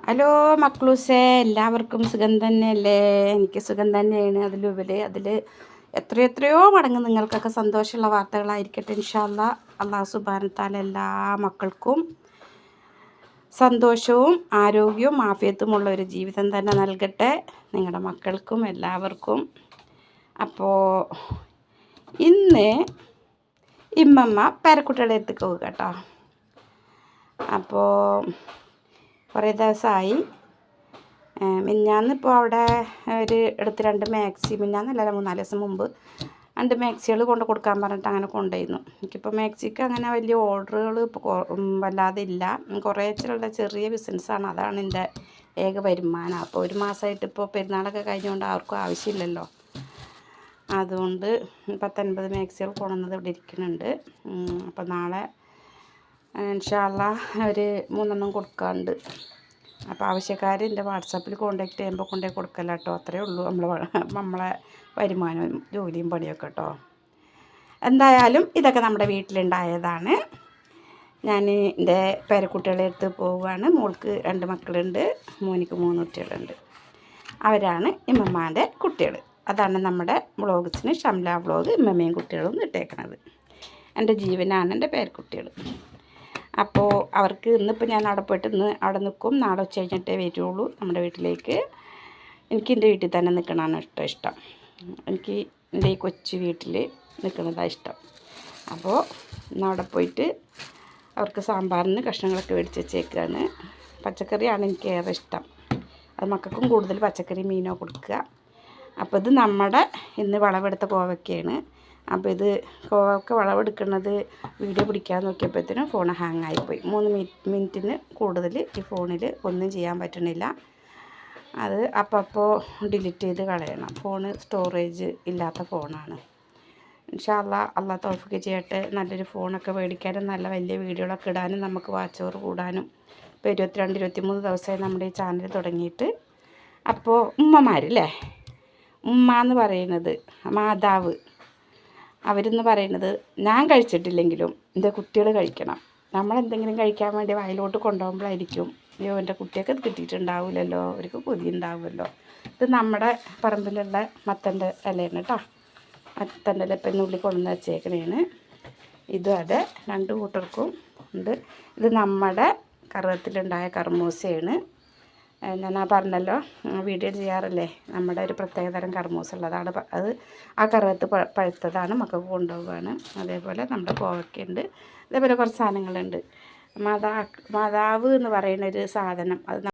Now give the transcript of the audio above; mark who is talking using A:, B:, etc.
A: Hello മക്കളൂസേ, എല്ലാവർക്കും സുഖം തന്നെയല്ലേ? എനിക്ക് സുഖം തന്നെയാണ്. അതിൽ എത്രയോ മടങ്ങ് നിങ്ങൾക്കൊക്കെ സന്തോഷമുള്ള വാർത്തകളായിരിക്കട്ടെ ഇൻഷാ അല്ലാഹ്. അല്ലാഹു സുബ്ഹാനഹു തആല എല്ലാ മക്കൾക്കും സന്തോഷവും ആരോഗ്യവും ആഫിയത്തുമുള്ള ഒരു ജീവിതം തന്നെ നൽകട്ടെ, നിങ്ങളുടെ മക്കൾക്കും എല്ലാവർക്കും. അപ്പോൾ ഇന്ന് ഇമ്മമ്മ പേരക്കുട്ടികളുടെ അടുത്തേക്ക് പോകുക കേട്ടോ. അപ്പോൾ കുറേ ദിവസമായി. മിഞ്ഞാന്നിപ്പോൾ അവിടെ ഒരു എടുത്ത് 2 മാക്സി, മിഞ്ഞാന്നല്ല 3-4 ദിവസം മുമ്പ് 2 മാക്സികൾ കൊണ്ട് കൊടുക്കാൻ പറഞ്ഞിട്ട് അങ്ങനെ കൊണ്ടുപോയിരുന്നു. എനിക്കിപ്പോൾ മാക്സിക്ക് അങ്ങനെ വലിയ ഓർഡറുകൾ ഇപ്പോൾ വല്ലാതെ ഇല്ല. കുറേ ചെറിയ ബിസിനസ്സാണ്, അതാണ് എൻ്റെ ഏക വരുമാനം. അപ്പോൾ ഒരു മാസമായിട്ട് ഇപ്പോൾ പെരുന്നാളൊക്കെ കഴിഞ്ഞുകൊണ്ട് ആർക്കും ആവശ്യമില്ലല്ലോ. അതുകൊണ്ട് 10-50 മാക്സികൾ കൊണ്ടുവന്നത് ഇവിടെ ഇരിക്കുന്നുണ്ട്. അപ്പോൾ നാളെ ഇൻഷാ അല്ലാഹ് ഒരു 3 കൊടുക്കാറുണ്ട്. അപ്പോൾ ആവശ്യക്കാർ എൻ്റെ വാട്സാപ്പിൽ കോൺടാക്റ്റ് ചെയ്യുമ്പോൾ കൊണ്ടുപോയി കൊടുക്കല്ല കേട്ടോ. അത്രയേ ഉള്ളൂ നമ്മളെ വരുമാനവും ജോലിയും പണിയൊക്കെ കേട്ടോ. എന്തായാലും ഇതൊക്കെ നമ്മുടെ വീട്ടിലുണ്ടായതാണ്. ഞാൻ എൻ്റെ പേരക്കുട്ടികളെ അടുത്ത് പോവുകയാണ്. മോൾക്ക് 2 മക്കളുണ്ട്, മോനിക്ക് 3 കുട്ടികളുണ്ട്. അവരാണ് ഇമ്മമ്മാൻ്റെ കുട്ടികൾ. അതാണ് നമ്മുടെ വ്ളോഗ്സിന് ഷംല വ്ളോഗ് ഇമ്മമ്മയും കുട്ടികളും ഇട്ടേക്കണത്. എൻ്റെ ജീവനാണ് എൻ്റെ പേരക്കുട്ടികൾ. അപ്പോൾ അവർക്ക് ഇന്നിപ്പോൾ ഞാൻ അവിടെ പോയിട്ട് അവിടെ നിൽക്കും. നാളെ ഉച്ച കഴിഞ്ഞിട്ടേ വരുള്ളൂ നമ്മുടെ വീട്ടിലേക്ക്. എനിക്ക് എൻ്റെ വീട്ടിൽ തന്നെ നിൽക്കണതാണ് ഇഷ്ടം. എനിക്ക് എൻ്റെ ഈ കൊച്ചു വീട്ടിൽ നിൽക്കുന്നതാണ് ഇഷ്ടം. അപ്പോൾ ഇന്ന് അവിടെ പോയിട്ട് അവർക്ക് സാമ്പാറിന് കഷ്ണങ്ങളൊക്കെ മേടിച്ച് വെച്ചേക്കാണ്. പച്ചക്കറിയാണ് എനിക്ക് ഏറെ ഇഷ്ടം. അത് മക്കൾക്കും കൂടുതൽ പച്ചക്കറി മീനോ കൊടുക്കുക. അപ്പോൾ ഇത് നമ്മുടെ ഇന്ന് വിളവെടുത്ത കോവയ്ക്കയാണ്. അപ്പോൾ ഇത് കോവക്ക വിളവെടുക്കുന്നത് വീഡിയോ പിടിക്കാൻ നോക്കിയപ്പോഴത്തേനും ഫോൺ ഹാങ് ആയിപ്പോയി. 3 മിനിറ്റിന് കൂടുതൽ ഈ ഫോണിൽ ഒന്നും ചെയ്യാൻ പറ്റണില്ല. അത് അപ്പോൾ ഡിലീറ്റ് ചെയ്ത് കളയണം. ഫോണ് സ്റ്റോറേജ് ഇല്ലാത്ത ഫോണാണ്. ഇൻഷാ അല്ലാഹ് അല്ലാഹ് തൗഫീഖ് ചെയ്യട്ടെ. നല്ലൊരു ഫോണൊക്കെ മേടിക്കാനും നല്ല വലിയ വീഡിയോകളൊക്കെ ഇടാനും നമുക്ക് വാച്ച് അവർ കൂടാനും. ഇപ്പോൾ 22-23 ദിവസമായി നമ്മുടെ ഈ ചാനൽ തുടങ്ങിയിട്ട്. അപ്പോൾ ഉമ്മമാരല്ലേ, ഉമ്മ എന്ന് പറയുന്നത് മാതാവ്, അവരെന്ന് പറയുന്നത് ഞാൻ കഴിച്ചിട്ടില്ലെങ്കിലും എൻ്റെ കുട്ടികൾ കഴിക്കണം. നമ്മളെന്തെങ്കിലും കഴിക്കാൻ വേണ്ടി വയലോട്ട് കൊണ്ടുപോകുമ്പോഴായിരിക്കും അയ്യോ എൻ്റെ കുട്ടിയൊക്കെ കിട്ടിയിട്ടുണ്ടാവില്ലല്ലോ, അവർക്ക് കൊതി ഉണ്ടാവുമല്ലോ. ഇത് നമ്മുടെ പറമ്പിലുള്ള മത്തൻ്റെ ഇലയാണ് കേട്ടോ. മത്തൻ്റെ ഇല ഇപ്പം ഉള്ളിൽ കൊണ്ടുവന്ന് വെച്ചേക്കണേന്. ഇതും അതെ, 2 കൂട്ടർക്കും ഉണ്ട്. ഇത് നമ്മുടെ കറുവത്തിലുണ്ടായ കർമൂസയാണ്. ഞാൻ പറഞ്ഞല്ലോ വീഡിയോ ചെയ്യാറില്ലേ, നമ്മുടെ ഒരു പ്രത്യേകതരം കർമൂസുള്ളതാണ്. അത് ആ കറുവത്ത് പഴുത്തതാണ്, മക്കൾക്ക് കൊണ്ടുപോവുകയാണ്. അതേപോലെ നമ്മുടെ കോവയ്ക്കുണ്ട്. അതേപോലെ കുറച്ച് സാധനങ്ങളുണ്ട്. മാതാവ് എന്ന് പറയുന്നൊരു സാധനം, അത്